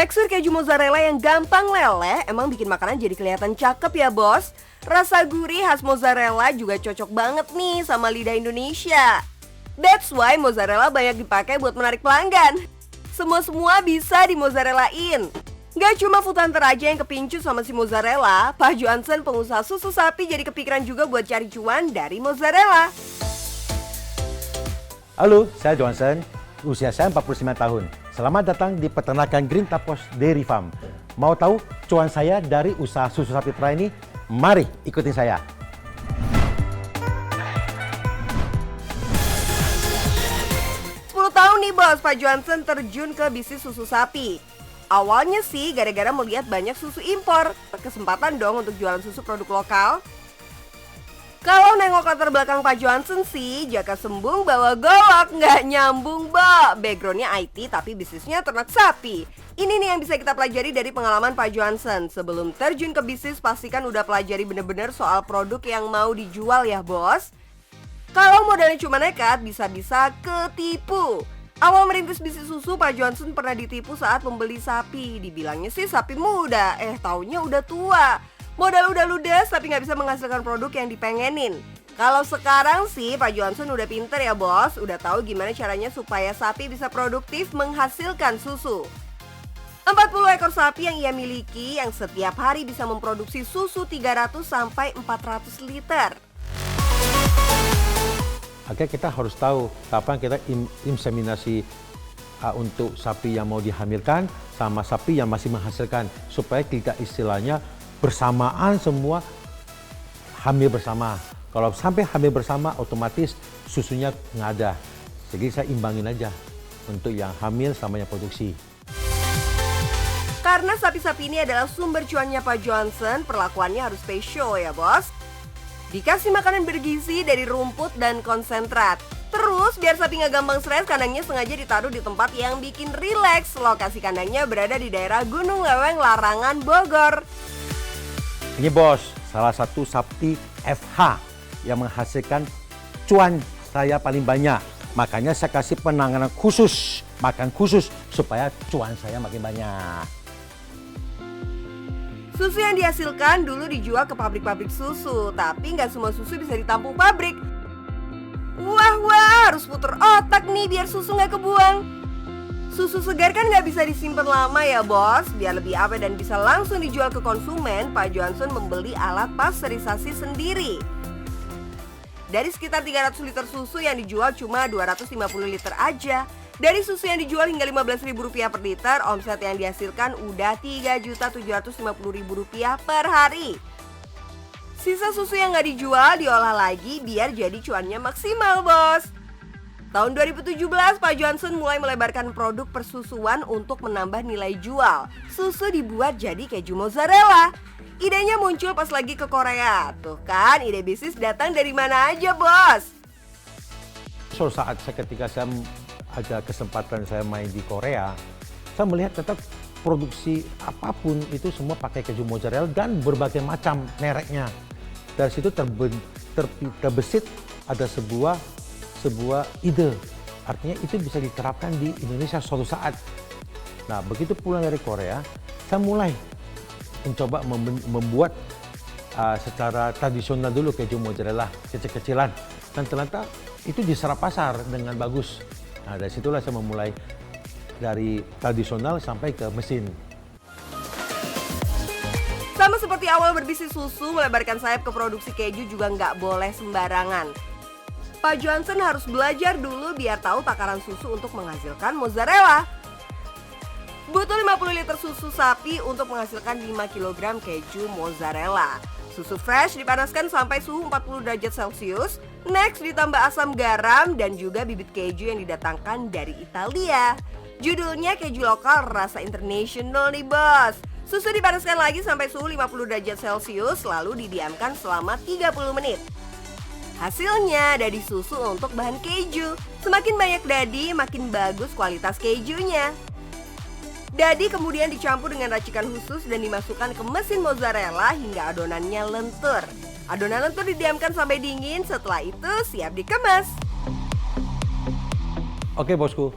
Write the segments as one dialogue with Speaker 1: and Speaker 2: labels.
Speaker 1: Tekstur keju mozzarella yang gampang meleleh emang bikin makanan jadi kelihatan cakep ya bos. Rasa gurih khas mozzarella juga cocok banget nih sama lidah Indonesia. That's why mozzarella banyak dipakai buat menarik pelanggan. Semua bisa di mozzarella-in. Gak cuma Food Hunter aja yang kepincut sama si mozzarella, Pak Johansen pengusaha susu sapi jadi kepikiran juga buat cari cuan dari mozzarella.
Speaker 2: Halo, saya Johansen. Usia saya 49 tahun. Selamat datang di peternakan Green Tapos Dairy Farm. Mau tahu cuan saya dari usaha susu sapi perah ini? Mari ikutin saya.
Speaker 1: Tahun nih bos, Pak Johansen terjun ke bisnis susu sapi. Awalnya sih gara-gara melihat banyak susu impor. Kesempatan dong untuk jualan susu produk lokal. Kalau nengok latar belakang Pak Johansen sih, jaka sembung bawa golok, nggak nyambung Mbak. Backgroundnya IT tapi bisnisnya ternak sapi. Ini nih yang bisa kita pelajari dari pengalaman Pak Johansen. Sebelum terjun ke bisnis, pastikan udah pelajari bener-bener soal produk yang mau dijual ya bos. Kalau modalnya cuma nekat, bisa-bisa ketipu. Awal merintis bisnis susu, Pak Johansen pernah ditipu saat membeli sapi. Dibilangnya sih sapi muda, taunya udah tua. Modal udah ludes tapi nggak bisa menghasilkan produk yang dipengenin. Kalau sekarang sih Pak Johansen udah pinter ya bos. Udah tahu gimana caranya supaya sapi bisa produktif menghasilkan susu. 40 ekor sapi yang ia miliki yang setiap hari bisa memproduksi susu 300 sampai 400 liter.
Speaker 2: Oke, kita harus tahu kapan kita inseminasi untuk sapi yang mau dihamilkan sama sapi yang masih menghasilkan, supaya kita istilahnya bersamaan semua hamil bersama. Kalau sampai hamil bersama otomatis susunya nggak ada. Jadi saya imbangin aja untuk yang hamil sama yang produksi.
Speaker 1: Karena sapi-sapi ini adalah sumber cuannya Pak Johansen, perlakuannya harus spesial ya bos. Dikasih makanan bergizi dari rumput dan konsentrat. Terus biar sapi nggak gampang stres, kandangnya sengaja ditaruh di tempat yang bikin rileks. Lokasi kandangnya berada di daerah Gunung Leweng, Larangan, Bogor.
Speaker 2: Ini bos, salah satu sapi FH yang menghasilkan cuan saya paling banyak. Makanya saya kasih penanganan khusus, makan khusus supaya cuan saya makin banyak.
Speaker 1: Susu yang dihasilkan dulu dijual ke pabrik-pabrik susu, tapi nggak semua susu bisa ditampung pabrik. Wah, harus puter otak nih biar susu nggak kebuang. Susu segar kan nggak bisa disimpan lama ya bos. Biar lebih awet dan bisa langsung dijual ke konsumen, Pak Johansen membeli alat pasteurisasi sendiri. Dari sekitar 300 liter susu yang dijual cuma 250 liter aja. Dari susu yang dijual hingga Rp15.000 per liter, omset yang dihasilkan udah Rp3.750.000 per hari. Sisa susu yang nggak dijual diolah lagi biar jadi cuannya maksimal bos. Tahun 2017, Pak Johansen mulai melebarkan produk persusuan untuk menambah nilai jual. Susu dibuat jadi keju mozzarella. Idenya muncul pas lagi ke Korea. Tuh kan, ide bisnis datang dari mana aja bos?
Speaker 2: Suatu saat ketika saya ada kesempatan saya main di Korea, saya melihat tetap produksi apapun itu semua pakai keju mozzarella dan berbagai macam mereknya. Dari situ terbesit ada sebuah ide, artinya itu bisa diterapkan di Indonesia suatu saat. Nah, begitu pulang dari Korea, saya mulai mencoba membuat secara tradisional dulu keju mozzarella kecil-kecilan, dan ternyata itu diserap pasar dengan bagus. Nah, dari situlah saya memulai dari tradisional sampai ke mesin.
Speaker 1: Sama seperti awal berbisnis susu, melebarkan sayap ke produksi keju juga nggak boleh sembarangan. Pak Johansen harus belajar dulu biar tahu takaran susu untuk menghasilkan mozzarella. Butuh 50 liter susu sapi untuk menghasilkan 5 kg keju mozzarella. Susu fresh dipanaskan sampai suhu 40 derajat Celcius. Next ditambah asam garam dan juga bibit keju yang didatangkan dari Italia. Judulnya keju lokal rasa international nih bos. Susu dipanaskan lagi sampai suhu 50 derajat Celcius lalu didiamkan selama 30 menit. Hasilnya dadi susu untuk bahan keju. Semakin banyak dadi, makin bagus kualitas kejunya. Dadi kemudian dicampur dengan racikan khusus dan dimasukkan ke mesin mozzarella hingga adonannya lentur. Adonan lentur didiamkan sampai dingin, setelah itu siap dikemas.
Speaker 2: Oke bosku,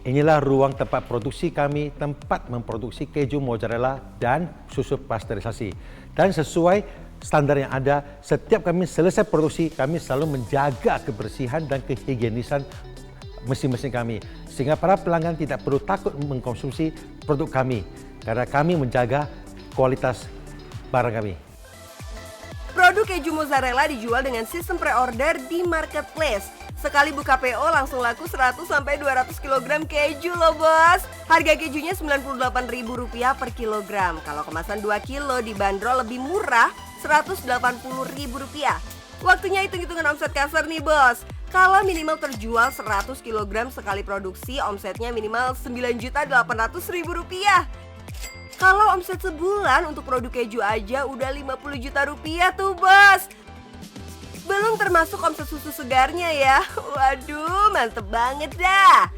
Speaker 2: Inilah ruang tempat produksi kami, tempat memproduksi keju mozzarella dan susu pasteurisasi. Dan sesuai standar yang ada, setiap kami selesai produksi, kami selalu menjaga kebersihan dan kehigienisan mesin-mesin kami. Sehingga para pelanggan tidak perlu takut mengkonsumsi produk kami, karena kami menjaga kualitas barang kami.
Speaker 1: Produk keju mozzarella dijual dengan sistem pre-order di marketplace. Sekali buka PO langsung laku 100-200 kg keju loh bos. Harga kejunya Rp98.000 per kilogram. Kalau kemasan 2 kilo dibanderol lebih murah Rp180.000. Waktunya hitung-hitungan omset kasar nih bos. Kalau minimal terjual 100 kg sekali produksi, omsetnya minimal Rp9.800.000. Kalau omset sebulan untuk produk keju aja udah Rp50 juta tuh bos. Belum termasuk omset susu segarnya ya. Waduh, mantep banget dah.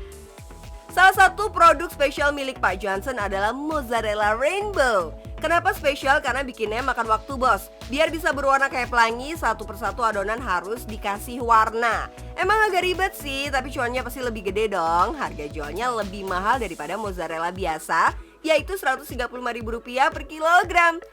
Speaker 1: Salah satu produk spesial milik Pak Johnson adalah mozzarella rainbow. Kenapa spesial? Karena bikinnya makan waktu bos. Biar bisa berwarna kayak pelangi, satu persatu adonan harus dikasih warna. Emang agak ribet sih, tapi cuannya pasti lebih gede dong. Harga jualnya lebih mahal daripada mozzarella biasa, yaitu Rp135.000 per kilogram.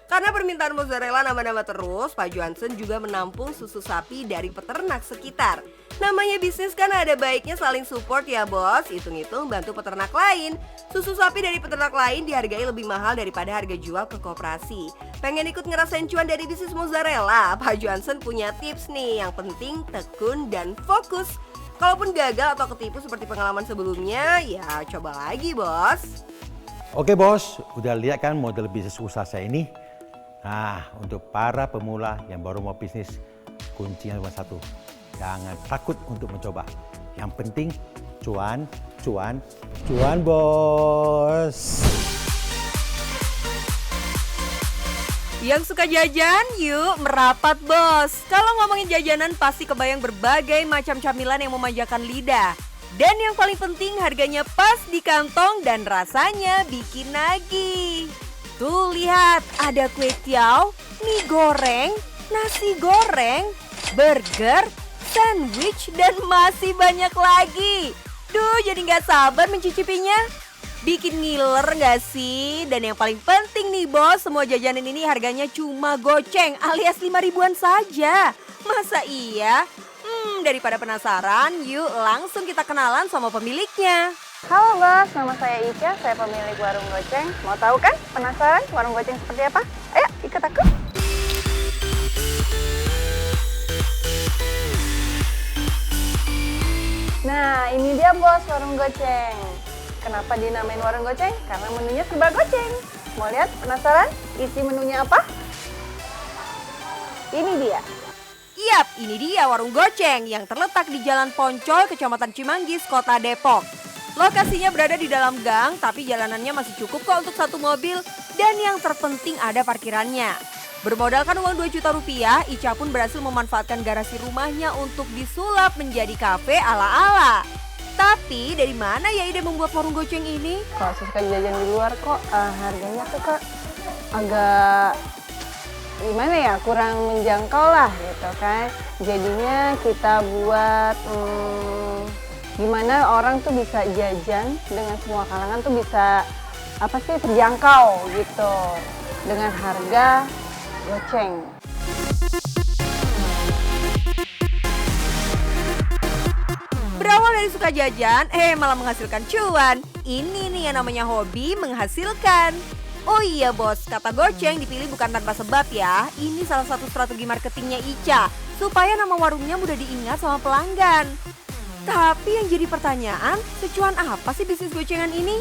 Speaker 1: Karena permintaan mozzarella nambah-nambah terus, Pak Johnson juga menampung susu sapi dari peternak sekitar. Namanya bisnis kan ada baiknya saling support ya bos, hitung-hitung bantu peternak lain. Susu sapi dari peternak lain dihargai lebih mahal daripada harga jual ke koperasi. Pengen ikut ngerasain cuan dari bisnis mozzarella? Pak Johnson punya tips nih, yang penting tekun dan fokus. Kalaupun gagal atau ketipu seperti pengalaman sebelumnya, ya coba lagi bos.
Speaker 2: Oke bos, udah lihat kan model bisnis usaha saya ini? Nah, untuk para pemula yang baru mau bisnis, kuncinya cuma satu. Jangan takut untuk mencoba. Yang penting cuan, cuan, cuan bos.
Speaker 1: Yang suka jajan, yuk merapat bos. Kalau ngomongin jajanan pasti kebayang berbagai macam camilan yang memanjakan lidah. Dan yang paling penting harganya pas di kantong dan rasanya bikin nagih. Tuh lihat, ada kue tiaw, mie goreng, nasi goreng, burger, sandwich, dan masih banyak lagi. Duh, jadi nggak sabar mencicipinya. Bikin ngiler nggak sih? Dan yang paling penting nih bos, semua jajanan ini harganya cuma goceng alias 5 ribuan saja. Masa iya? Daripada penasaran, yuk langsung kita kenalan sama pemiliknya.
Speaker 3: Halo bos, nama saya Ica, saya pemilik warung goceng. Mau tahu kan? Penasaran warung goceng seperti apa? Ayo ikut aku. Nah ini dia bos warung goceng. Kenapa dinamain warung goceng? Karena menunya serba goceng. Mau lihat? Penasaran? Isi menunya apa? Ini dia.
Speaker 1: Yap, ini dia warung goceng yang terletak di Jalan Poncol, Kecamatan Cimanggis, Kota Depok. Lokasinya berada di dalam gang, tapi jalanannya masih cukup kok untuk satu mobil. Dan yang terpenting ada parkirannya. Bermodalkan uang Rp2 juta, Ica pun berhasil memanfaatkan garasi rumahnya untuk disulap menjadi kafe ala-ala. Tapi dari mana ya ide membuat warung goceng ini?
Speaker 3: Kalau suka jajan di luar kok harganya tuh kak agak gimana ya, kurang menjangkau lah gitu kan. Jadinya kita buat gimana orang tuh bisa jajan dengan semua kalangan tuh bisa apa sih terjangkau gitu dengan harga goceng.
Speaker 1: Berawal dari suka jajan, malah menghasilkan cuan. Ini nih yang namanya hobi menghasilkan. Oh iya bos, kata goceng dipilih bukan tanpa sebab ya. Ini salah satu strategi marketingnya Ica, supaya nama warungnya mudah diingat sama pelanggan. Tapi yang jadi pertanyaan, secuan apa sih bisnis gocengan ini?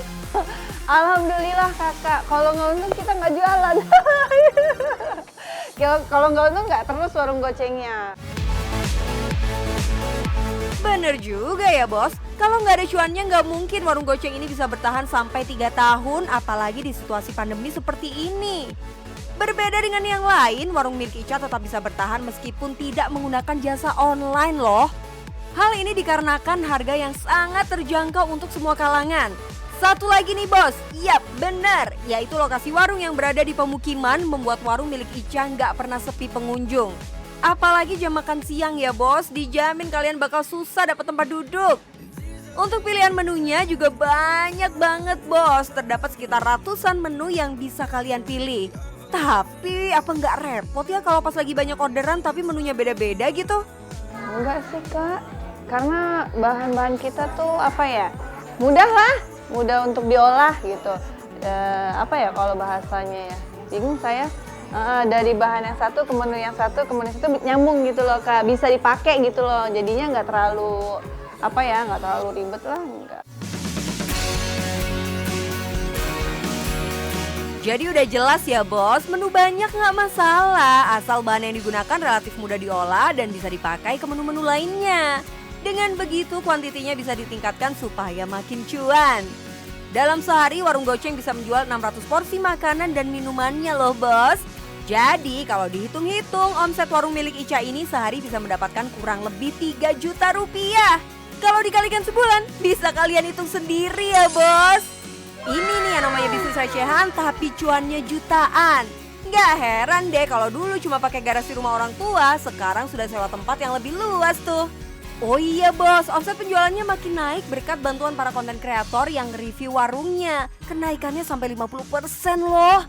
Speaker 3: Alhamdulillah kakak, kalau nggak untung kita nggak jualan. Kalau nggak untung nggak terus warung gocengnya.
Speaker 1: Bener juga ya bos, kalau nggak ada cuannya nggak mungkin warung goceng ini bisa bertahan sampai 3 tahun, apalagi di situasi pandemi seperti ini. Berbeda dengan yang lain, warung milik Ica tetap bisa bertahan meskipun tidak menggunakan jasa online loh. Hal ini dikarenakan harga yang sangat terjangkau untuk semua kalangan. Satu lagi nih bos, yap benar, yaitu lokasi warung yang berada di pemukiman membuat warung milik Ica nggak pernah sepi pengunjung. Apalagi jam makan siang ya bos, dijamin kalian bakal susah dapat tempat duduk. Untuk pilihan menunya juga banyak banget bos, terdapat sekitar ratusan menu yang bisa kalian pilih. Tapi apa nggak repot ya kalau pas lagi banyak orderan tapi menunya beda-beda gitu?
Speaker 3: Enggak sih Kak, karena bahan-bahan kita tuh apa ya, mudah lah, mudah untuk diolah gitu. Apa ya kalau bahasanya ya, bingung saya. Dari bahan yang satu ke menu yang satu ke menu yang satu nyambung gitu loh Kak, bisa dipakai gitu loh, jadinya nggak terlalu apa ya, nggak terlalu ribet lah, enggak.
Speaker 1: Jadi udah jelas ya bos, menu banyak nggak masalah, asal bahan yang digunakan relatif mudah diolah dan bisa dipakai ke menu-menu lainnya. Dengan begitu kuantitinya bisa ditingkatkan supaya makin cuan. Dalam sehari warung Goceng bisa menjual 600 porsi makanan dan minumannya loh bos. Jadi kalau dihitung-hitung omset warung milik Ica ini sehari bisa mendapatkan kurang lebih 3 juta rupiah. Kalau dikalikan sebulan bisa kalian hitung sendiri ya bos. Ini nih yang namanya bisnis recehan tapi cuannya jutaan. Nggak heran deh kalau dulu cuma pakai garasi rumah orang tua, sekarang sudah sewa tempat yang lebih luas tuh. Oh iya bos, omset penjualannya makin naik berkat bantuan para konten kreator yang review warungnya. Kenaikannya sampai 50% loh.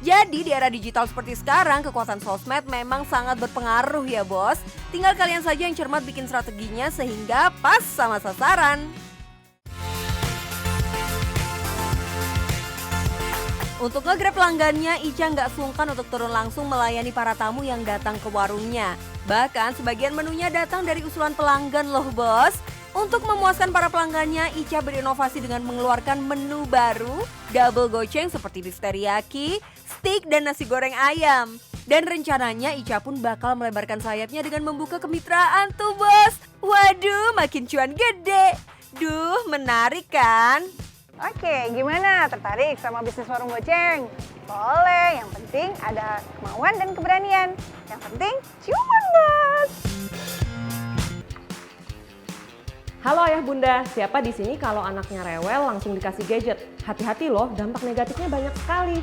Speaker 1: Jadi di era digital seperti sekarang, kekuatan sosmed memang sangat berpengaruh ya bos. Tinggal kalian saja yang cermat bikin strateginya sehingga pas sama sasaran. Untuk nge-grab pelanggannya, Ica nggak sungkan untuk turun langsung melayani para tamu yang datang ke warungnya. Bahkan sebagian menunya datang dari usulan pelanggan loh bos. Untuk memuaskan para pelanggannya, Ica berinovasi dengan mengeluarkan menu baru, double goceng seperti beef teriyaki, steak dan nasi goreng ayam. Dan rencananya Ica pun bakal melebarkan sayapnya dengan membuka kemitraan tuh bos. Waduh, makin cuan gede. Duh, menarik kan?
Speaker 3: Oke, gimana? Tertarik sama bisnis warung Goceng? Boleh, yang penting ada kemauan dan keberanian. Yang penting cuan bos.
Speaker 4: Halo ayah bunda, siapa di sini kalau anaknya rewel langsung dikasih gadget? Hati-hati loh, dampak negatifnya banyak sekali.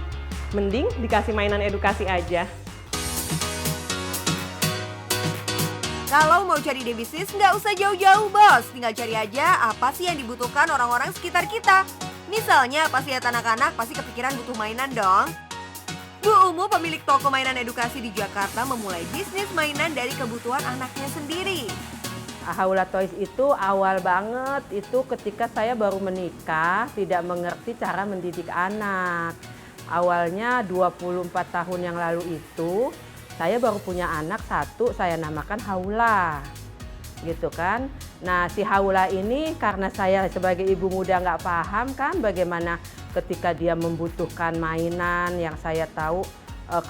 Speaker 4: Mending dikasih mainan edukasi aja.
Speaker 1: Kalau mau cari ide bisnis nggak usah jauh-jauh bos, tinggal cari aja apa sih yang dibutuhkan orang-orang sekitar kita. Misalnya pas lihat anak-anak pasti kepikiran butuh mainan dong. Bu Umu pemilik toko mainan edukasi di Jakarta memulai bisnis mainan dari kebutuhan anaknya sendiri.
Speaker 5: Haula Toys itu awal banget itu ketika saya baru menikah, tidak mengerti cara mendidik anak. Awalnya 24 tahun yang lalu itu, saya baru punya anak satu, saya namakan Haula. Gitu kan. Nah si Haula ini karena saya sebagai ibu muda nggak paham kan bagaimana ketika dia membutuhkan mainan yang saya tahu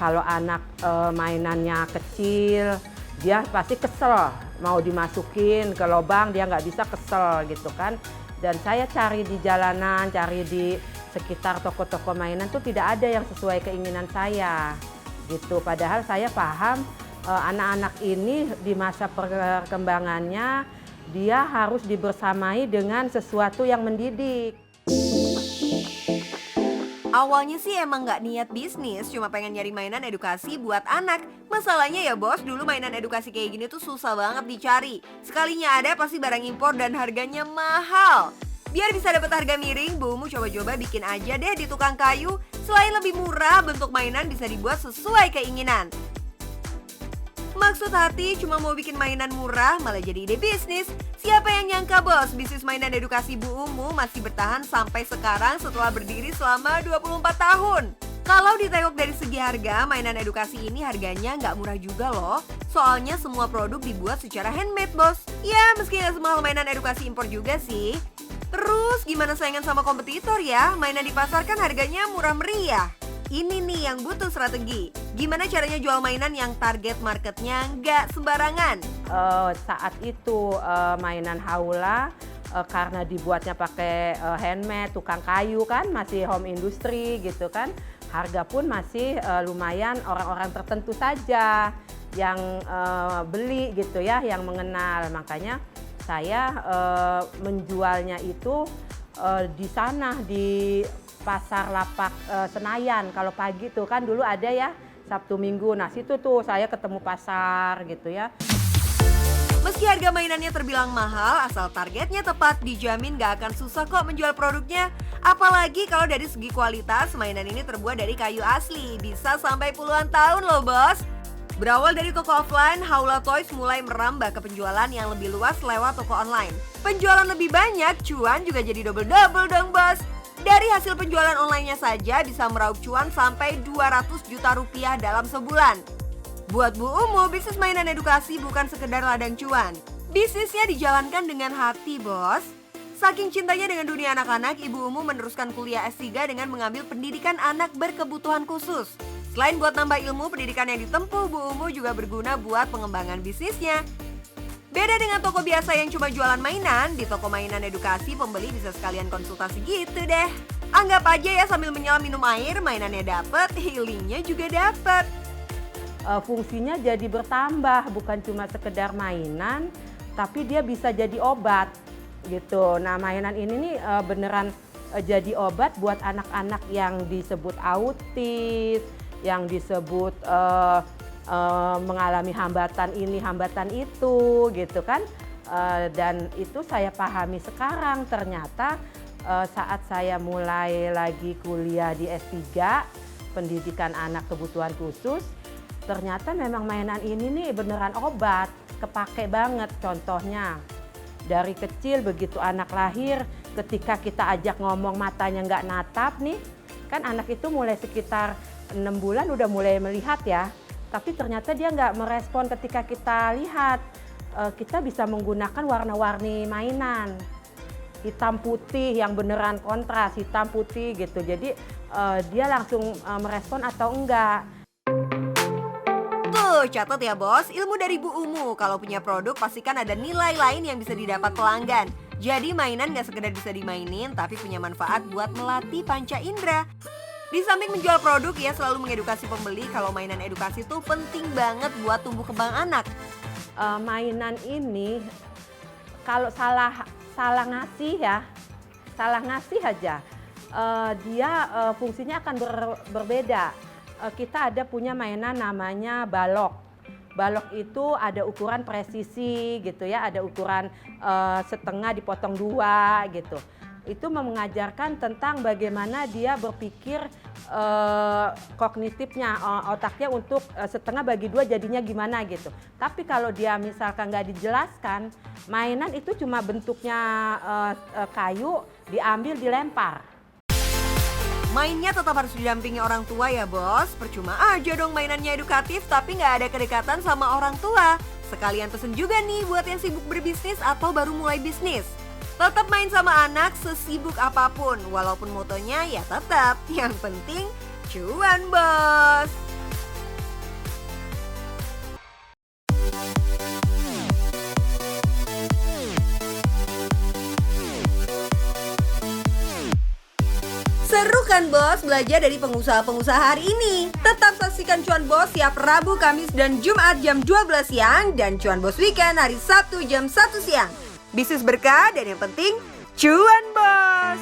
Speaker 5: kalau anak mainannya kecil, dia pasti kesel. Mau dimasukin ke lubang dia nggak bisa, kesel gitu kan. Dan saya cari di jalanan, cari di sekitar toko-toko mainan tuh tidak ada yang sesuai keinginan saya gitu. Padahal saya paham anak-anak ini di masa perkembangannya dia harus dibersamai dengan sesuatu yang mendidik.
Speaker 1: Awalnya sih emang nggak niat bisnis, cuma pengen nyari mainan edukasi buat anak. Masalahnya ya bos, dulu mainan edukasi kayak gini tuh susah banget dicari. Sekalinya ada pasti barang impor dan harganya mahal. Biar bisa dapat harga miring, Bu Umu coba-coba bikin aja deh di tukang kayu. Selain lebih murah, bentuk mainan bisa dibuat sesuai keinginan. Maksud hati cuma mau bikin mainan murah malah jadi ide bisnis. Siapa yang nyangka bos, bisnis mainan edukasi Bu Umu masih bertahan sampai sekarang setelah berdiri selama 24 tahun. Kalau ditengok dari segi harga, mainan edukasi ini harganya nggak murah juga loh. Soalnya semua produk dibuat secara handmade bos. Ya meski nggak semahal mainan edukasi impor juga sih. Terus gimana saingan sama kompetitor ya? Mainan di pasar kan harganya murah meriah. Ini nih yang butuh strategi. Gimana caranya jual mainan yang target marketnya nggak sembarangan?
Speaker 5: Saat itu mainan Haula karena dibuatnya pakai handmade, tukang kayu kan, masih home industry gitu kan. Harga pun masih lumayan orang-orang tertentu saja yang beli gitu ya, yang mengenal. Makanya saya menjualnya itu di sana di Pasar Lapak Senayan. Kalau pagi tuh kan dulu ada ya Sabtu Minggu. Nah situ tuh saya ketemu pasar gitu ya.
Speaker 1: Meski harga mainannya terbilang mahal, asal targetnya tepat, dijamin gak akan susah kok menjual produknya. Apalagi kalau dari segi kualitas, mainan ini terbuat dari kayu asli, bisa sampai puluhan tahun loh bos. Berawal dari toko offline, Haula Toys mulai merambah ke penjualan yang lebih luas lewat toko online. Penjualan lebih banyak, cuan juga jadi double-double dong bos. Dari hasil penjualan online-nya saja bisa meraup cuan sampai 200 juta rupiah dalam sebulan. Buat Bu Umu, bisnis mainan edukasi bukan sekedar ladang cuan. Bisnisnya dijalankan dengan hati bos. Saking cintanya dengan dunia anak-anak, Ibu Umu meneruskan kuliah S3 dengan mengambil pendidikan anak berkebutuhan khusus. Selain buat nambah ilmu, pendidikan yang ditempuh, Bu Umu juga berguna buat pengembangan bisnisnya. Beda dengan toko biasa yang cuma jualan mainan, di toko mainan edukasi pembeli bisa sekalian konsultasi gitu deh. Anggap aja ya sambil menyelam minum air, mainannya dapet, healingnya juga dapet.
Speaker 5: Fungsinya jadi bertambah, bukan cuma sekedar mainan, tapi dia bisa jadi obat gitu. Nah, mainan ini nih beneran jadi obat buat anak-anak yang disebut autis, yang disebut mengalami hambatan ini, hambatan itu gitu kan. Dan itu saya pahami sekarang, ternyata saat saya mulai lagi kuliah di S3, pendidikan anak kebutuhan khusus, ternyata memang mainan ini nih beneran obat, kepake banget. Contohnya dari kecil begitu anak lahir, ketika kita ajak ngomong matanya nggak natap nih, kan anak itu mulai sekitar 6 bulan udah mulai melihat ya. Tapi ternyata dia nggak merespon ketika kita lihat. Kita bisa menggunakan warna-warni mainan. Hitam putih yang beneran kontras, hitam putih gitu. Jadi dia langsung merespon atau enggak.
Speaker 1: Tuh, catat ya bos, ilmu dari Bu Umu. Kalau punya produk pastikan ada nilai lain yang bisa didapat pelanggan. Jadi mainan gak sekedar bisa dimainin, tapi punya manfaat buat melatih panca indera. Di samping menjual produk, ia selalu mengedukasi pembeli kalau mainan edukasi tuh penting banget buat tumbuh kembang anak.
Speaker 5: Mainan ini kalau salah ngasih ya, salah ngasih aja, dia fungsinya akan berbeda. Kita ada punya mainan namanya balok. Balok itu ada ukuran presisi gitu ya, ada ukuran setengah dipotong 2 gitu. Itu mengajarkan tentang bagaimana dia berpikir kognitifnya, otaknya untuk setengah bagi 2 jadinya gimana gitu. Tapi kalau dia misalkan nggak dijelaskan, mainan itu cuma bentuknya kayu, diambil dilempar.
Speaker 1: Mainnya tetap harus didampingi orang tua ya bos. Percuma aja dong mainannya edukatif tapi nggak ada kedekatan sama orang tua. Sekalian pesen juga nih buat yang sibuk berbisnis atau baru mulai bisnis. Tetap main sama anak sesibuk apapun. Walaupun motonya ya tetap, yang penting cuan bos. Seru kan bos belajar dari pengusaha-pengusaha hari ini? Tetap saksikan Cuan Bos siap Rabu, Kamis, dan Jumat jam 12 siang. Dan Cuan Bos Weekend hari Sabtu jam 1 siang. Bisnis berkah dan yang penting cuan bos.